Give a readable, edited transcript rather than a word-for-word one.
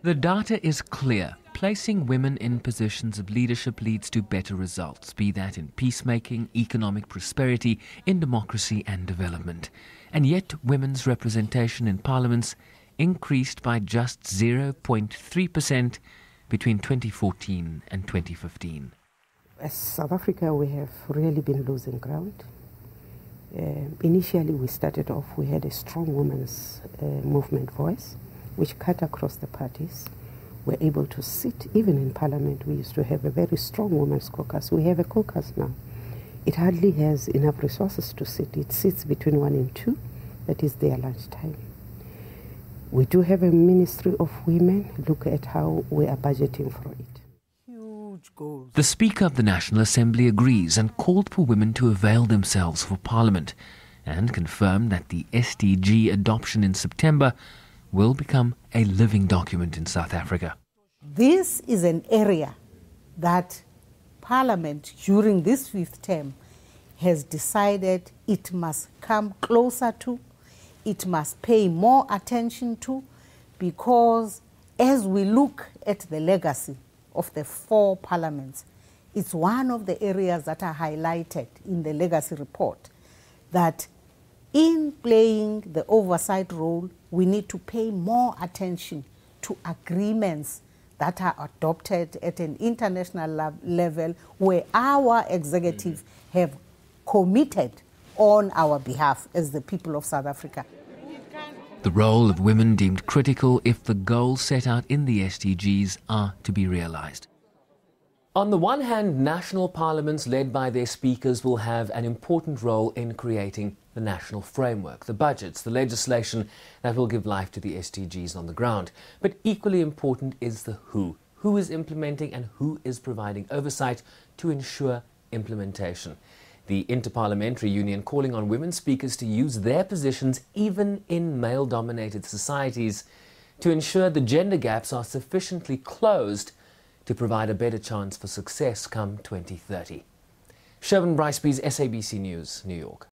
The data is clear. Placing women in positions of leadership leads to better results, be that in peacemaking, economic prosperity, in democracy and development. And yet women's representation in parliaments increased by just 0.3% between 2014 and 2015. As South Africa, we have really been losing ground. Initially, we started off, we had a strong women's movement voice, which cut across the parties. We're able to sit, even in Parliament, we used to have a very strong women's caucus. We have a caucus now. It hardly has enough resources to sit. It sits between 1 and 2. That is their lunchtime. We do have a Ministry of Women. Look at how we are budgeting for it. Huge goals. The Speaker of the National Assembly agrees and called for women to avail themselves for Parliament and confirmed that the SDG adoption in September will become a living document in South Africa. This is an area that Parliament during this 5th term has decided it must come closer to, it must pay more attention to, because as we look at the legacy of the 4 parliaments, it's one of the areas that are highlighted in the legacy report, that in playing the oversight role, we need to pay more attention to agreements that are adopted at an international level where our executive have committed on our behalf as the people of South Africa. The role of women deemed critical if the goals set out in the SDGs are to be realized. On the one hand, national parliaments led by their speakers will have an important role in creating the national framework, the budgets, the legislation that will give life to the SDGs on the ground. But equally important is the who. Who is implementing and who is providing oversight to ensure implementation. The Interparliamentary Union calling on women speakers to use their positions even in male-dominated societies to ensure the gender gaps are sufficiently closed to provide a better chance for success come 2030. Sherwyn, SABC News, New York.